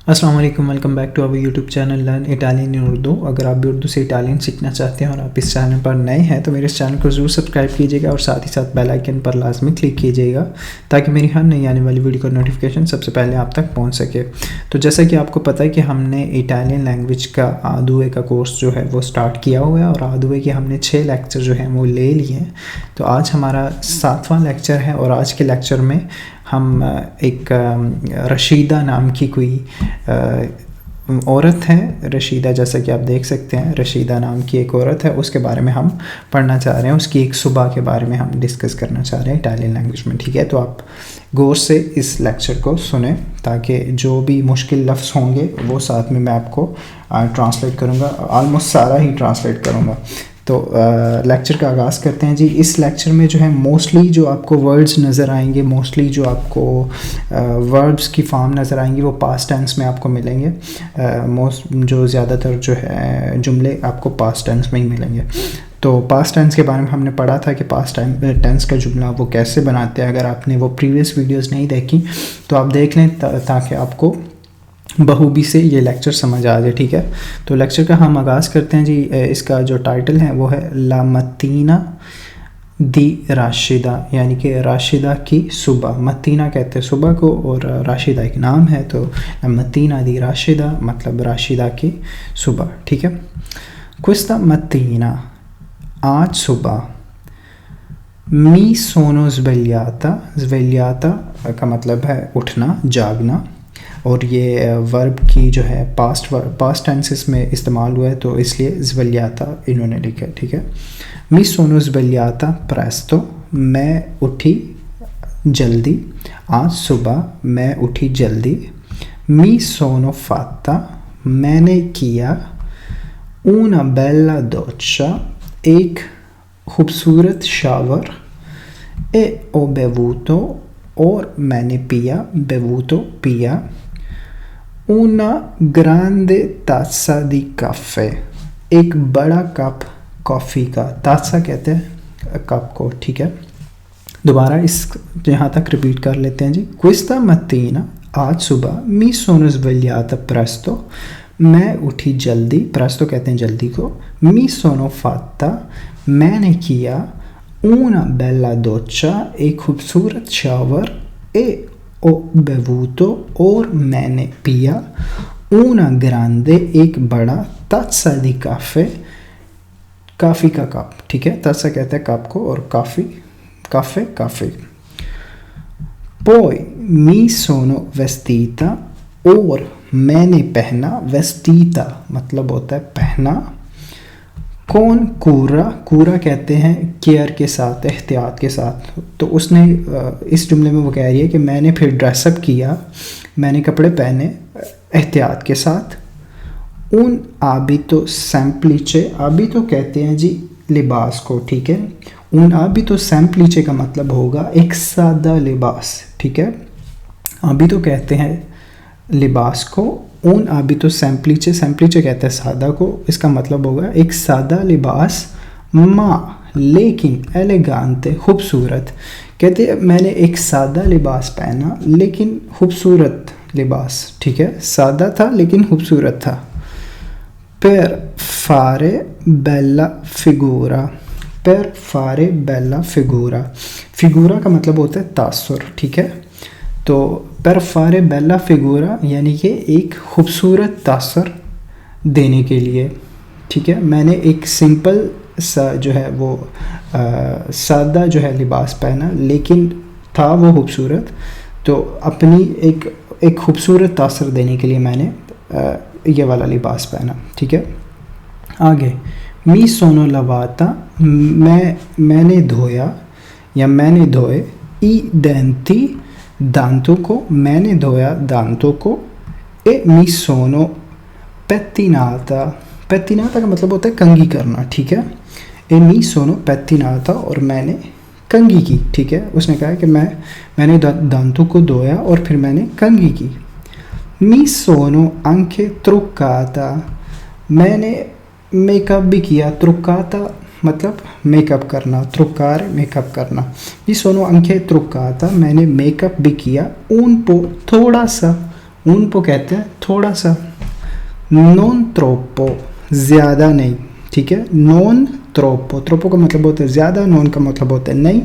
अस्सलाम वालेकुम, welcome back to our YouTube channel learn Italian in Urdu. अगर आप भी उर्दू से इटालियन सीखना चाहते हैं और आप इस चैनल पर नए हैं तो मेरे इस चैनल को ज़रूर सब्सक्राइब कीजिएगा और साथ ही साथ बेल आइकन पर लाजमी क्लिक कीजिएगा ताकि मेरी हर नई आने वाली वीडियो का नोटिफिकेशन सबसे पहले आप तक पहुंच सके। तो जैसा कि आपको पता है कि हमने इटालियन लैंग्वेज का आदुए का कोर्स जो है वो स्टार्ट किया हुआ है और आदुए के हमने 6 लेक्चर जो हैं वो ले लिए हैं। तो आज हमारा 7वां लेक्चर है और आज के लेक्चर में हम एक रशीदा नाम की कोई औरत है। रशीदा, जैसा कि आप देख सकते हैं, रशीदा नाम की एक औरत है, उसके बारे में हम पढ़ना चाह रहे हैं। उसकी एक सुबह के बारे में हम डिस्कस करना चाह रहे हैं इटालियन लैंग्वेज में। ठीक है, तो आप गौर से इस लेक्चर को सुने ताकि जो भी मुश्किल लफ्ज़ होंगे वो साथ में मैं आपको ट्रांसलेट करूँगा, ऑलमोस्ट सारा ही ट्रांसलेट करूँगा। तो लेक्चर का आगाज़ करते हैं जी। इस लेक्चर में जो है मोस्टली जो आपको वर्ड्स नज़र आएंगे, मोस्टली जो आपको वर्ब्स की फॉर्म नज़र आएंगी वो पास्ट टेंस में आपको मिलेंगे। जो ज़्यादातर जो है जुमले आपको पास्ट टेंस में ही मिलेंगे। तो पास्ट टेंस के बारे में हमने पढ़ा था कि पास्ट टेंस का जुमला वो कैसे बनाते हैं। अगर आपने वो प्रीवियस वीडियोज़ नहीं देखी तो आप देख लें ताकि आपको बखूबी से ये लेक्चर समझ आ जाए। ठीक है, तो लेक्चर का हम आगाज़ करते हैं जी। इसका जो टाइटल है वो है ला मत्तीना दी राशिदा, यानी कि राशिदा की सुबह। मत्तीना कहते हैं सुबह को और राशिदा एक नाम है, तो ला मत्तीना दी राशिदा मतलब राशिदा की सुबह। ठीक है, क्विस्ता मत्तीना आज सुबह, मी सोनो svegliata, svegliata का मतलब है उठना, जागना, और ये वर्ब की जो है पास्ट टेंसेस में इस्तेमाल हुआ है तो इसलिए svegliata इन्होंने लिखा है। ठीक है, मी सोनो svegliata presto, मैं उठी जल्दी, आज सुबह मैं उठी जल्दी। मी सोनो fatta, मैंने किया, una bella doccia, एक खूबसूरत शावर, e ho bevuto, और मैंने पिया, bevuto पिया, una grande tazza di caffè, एक बड़ा कप कॉफ़ी का। ताज़ा कहते हैं कप को। ठीक है, दोबारा इस यहाँ तक रिपीट कर लेते हैं जी। क्विस्ता मत्तीना, आज सुबह, मी सोनो svegliata presto, मैं उठी जल्दी, presto कहते हैं जल्दी को, मी सोनो fatta, मैंने किया, una bella doccia, एक खूबसूरत शावर, e ho bevuto, और मैंने पिया, una grande, एक बड़ा, tazza di caffè, काफ़ी का कप। ठीक है, tazza कहते हैं कप को और काफ़ी caffè काफ़ी। poi mi sono vestita, और मैंने पहना, vestita मतलब होता है पहना, कौन कूरा, कूरा कहते हैं केयर के साथ, एहतियात के साथ। तो उसने इस जुमले में वो कह रही है कि मैंने फिर ड्रेसअप किया, मैंने कपड़े पहने एहतियात के साथ। उन आबितो semplice, आबितो कहते हैं जी लिबास को। ठीक है, उन आबितो semplice का मतलब होगा एक सादा लिबास। ठीक है, आबितो कहते हैं लिबास को, उन आबितो semplice, semplice कहते हैं सादा को, इसका मतलब होगा एक सादा लिबास, माँ लेकिन एलिगांते खूबसूरत। कहते हैं मैंने एक सादा लिबास पहना लेकिन खूबसूरत लिबास। ठीक है, सादा था लेकिन खूबसूरत था। per fare bella figura, per fare bella figura, फिगूरा का मतलब होता है तासुर। ठीक है, तो per fare bella figura यानी कि एक खूबसूरत तासुर देने के लिए। ठीक है, मैंने एक सिंपल सा जो है वो सादा जो है लिबास पहना लेकिन था वो खूबसूरत, तो अपनी एक खूबसूरत तासुर देने के लिए मैंने ये वाला लिबास पहना। ठीक है, आगे मी सोनो लवाता, मैंने धोया या मैंने धोए, ई डेंटी दांतों को, मैंने धोया दांतों को, ए मी सोनो पेत्तिनाता, पेत्तिनाता का मतलब होता है कंघी करना। ठीक है, ए मी सोनो पेत्तिनाता, और मैंने कंघी की। ठीक है, उसने कहा कि मैंने दांतों को धोया और फिर मैंने कंघी की। मी सोनो anche truccata, मैंने मेकअप भी किया, truccata मतलब मेकअप करना, truccare मेकअप करना। मी सोनो anche truccata, मैंने मेकअप भी किया, un po थोड़ा सा, un po कहते हैं थोड़ा सा, non troppo ज़्यादा नहीं, ठीक है, non troppo, troppo का मतलब होता है ज़्यादा, non का मतलब होता है नहीं,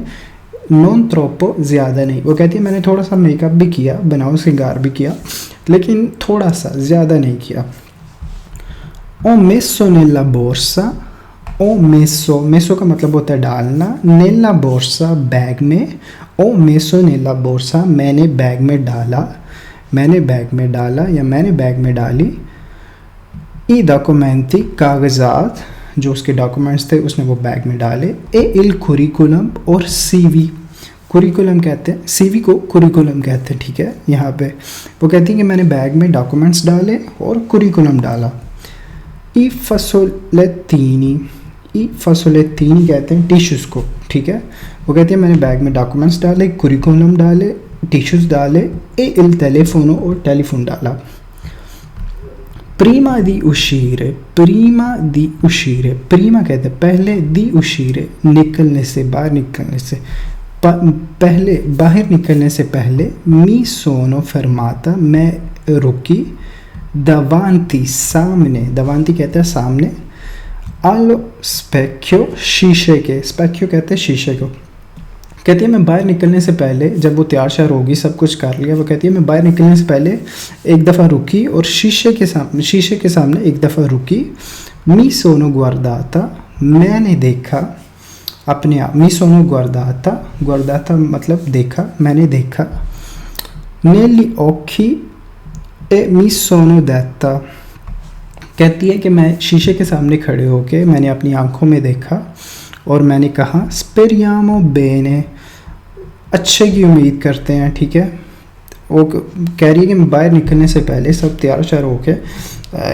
non troppo ज़्यादा नहीं। वो कहती है मैंने थोड़ा सा मेकअप भी किया, बनाओ श्रृंगार भी किया, लेकिन थोड़ा सा, ज़्यादा नहीं किया। Ho messo nella borsa, ho messo का मतलब होता है डालना, nella borsa बैग में, ho messo nella borsa मैंने बैग में डाला, मैंने बैग में डाला या मैंने बैग में डाली। I documenti कागजात, जो उसके डॉक्यूमेंट्स थे उसने वो बैग में डाले। E il curriculum और CV, कुरिकुलम कहते हैं, CV को कुरिकुलम कहते हैं, ठीक है। यहाँ पे वो कहती है कि मैंने बैग में डॉक्यूमेंट्स डाले और कुरिकुलम डाला। I fazzolettini, I fazzolettini कहते हैं टिश्यूज़ को, ठीक है। वो कहती है मैंने बैग में डॉक्यूमेंट्स डाले, कुरिकुलम डाले, टिश्यूज़ डाले। E il telefono और टेलीफोन डाला। Prima di uscire, prima di uscire, prima कहते हैं पहले, di uscire निकलने से, बाहर निकलने से, पहले बाहर निकलने से पहले। Mi sono fermata मैं रुकी। davanti सामने, davanti कहते हैं सामने। allo specchio शीशे के, specchio कहते हैं शीशे को। कहती है मैं बाहर निकलने से पहले, जब वो तैयार श्यार होगी सब कुछ कर लिया, वो कहती है मैं बाहर निकलने से पहले एक दफ़ा रुकी और शीशे के सामने एक दफ़ा रुकी। mi sono guardata मैंने देखा अपने आप, mi sono guardata, guardata मतलब देखा, मैंने देखा। negli occhi e mi sono detta कहती है कि मैं शीशे के सामने खड़े होके मैंने अपनी आंखों में देखा और मैंने कहा speriamo bene, अच्छे की उम्मीद करते हैं, ठीक है। वो कह रही है कि मैं बाहर निकलने से पहले, सब तैयार श्यार होके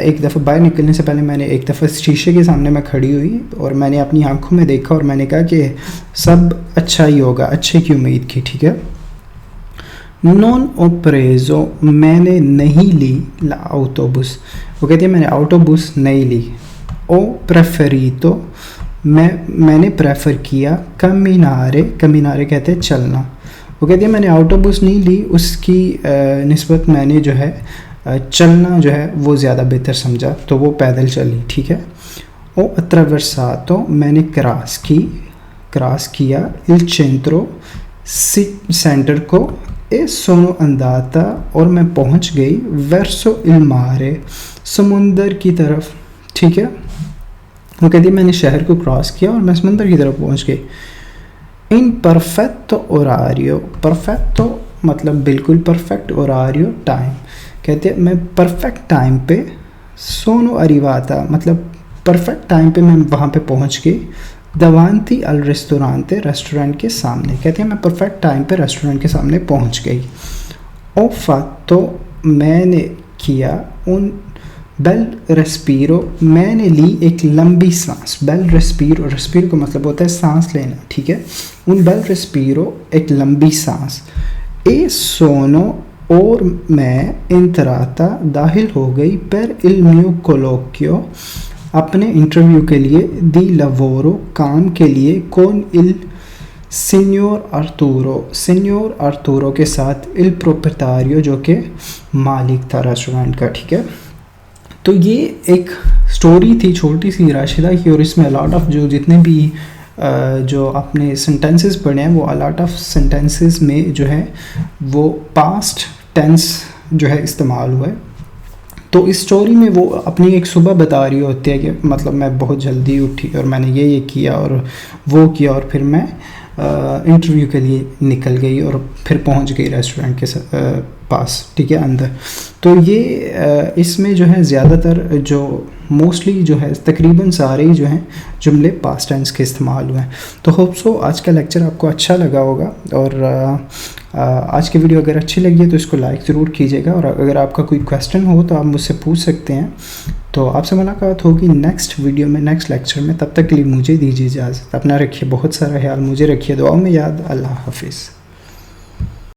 एक दफ़ा बाहर निकलने से पहले मैंने एक दफ़ा शीशे के सामने मैं खड़ी हुई और मैंने अपनी आंखों में देखा और मैंने कहा कि सब अच्छा ही होगा, अच्छे की उम्मीद की, ठीक है। non ho preso मैंने नहीं ली l'autobus, वो कहती है मैंने autobus नहीं ली। ho preferito मैंने प्रेफर किया camminare, camminare कहते हैं चलना, वो कहती है मैंने autobus नहीं ली, उसकी निस्बत मैंने जो है चलना जो है वो ज़्यादा बेहतर समझा, तो वो पैदल चली, ठीक है। ho attraversato मैंने क्रॉस किया il centro सेंटर को। e sono andata और मैं पहुंच गई verso il mare समुंदर की तरफ, ठीक है। वो कहती है मैंने शहर को क्रॉस किया और मैं समुंदर की तरफ पहुंच गई। in perfetto orario, perfetto मतलब बिल्कुल, perfect orario टाइम, कहते हैं मैं परफेक्ट टाइम पे, sono arrivata मतलब परफेक्ट टाइम पे मैं वहाँ पे पहुँच गई। davanti al ristorante रेस्टोरेंट के सामने, कहते हैं मैं परफेक्ट टाइम पे रेस्टोरेंट के सामने पहुंच गई। ho fatto मैंने किया, un bel respiro मैंने ली एक लंबी सांस, bel respiro, respiro का मतलब होता है सांस लेना, ठीक है। un bel respiro एक लंबी सांस। e sono और मैं entrata दाखिल हो गई per il mio colloquio अपने इंटरव्यू के लिए, दी लवोरो काम के लिए, कौन इल सिन्योर आर्तुरो के साथ, इल प्रोप्रिetario जो कि मालिक था रेस्टोरेंट का, ठीक है। तो ये एक स्टोरी थी छोटी सी राशिदा की और इसमें अलॉट ऑफ जो जितने भी जो आपने सेंटेंसेस पढ़े हैं वो अलॉट ऑफ सेंटेंसेस में जो है वो पास्ट टेंस जो है इस्तेमाल हुआ है। तो इस स्टोरी में वो अपनी एक सुबह बता रही होती है कि मतलब मैं बहुत जल्दी उठी और मैंने ये किया और वो किया और फिर मैं इंटरव्यू के लिए निकल गई और फिर पहुंच गई रेस्टोरेंट के पास, ठीक है, अंदर। तो ये इसमें जो है ज़्यादातर जो मोस्टली जो है तकरीबन सारे ही जो हैं जुमले पास्ट टेंस के इस्तेमाल हुए हैं। तो होप सो आज का लेक्चर आपको अच्छा लगा होगा और आज की वीडियो अगर अच्छी लगी है तो इसको लाइक ज़रूर कीजिएगा और अगर आपका कोई क्वेश्चन हो तो आप मुझसे पूछ सकते हैं। तो आपसे मुलाकात होगी नेक्स्ट वीडियो में, नेक्स्ट लेक्चर में। तब तक के लिए मुझे दीजिए इजाज़त। अपना रखिए बहुत सारा ख्याल, मुझे रखिए दुआ में याद। अल्लाह हाफिज़।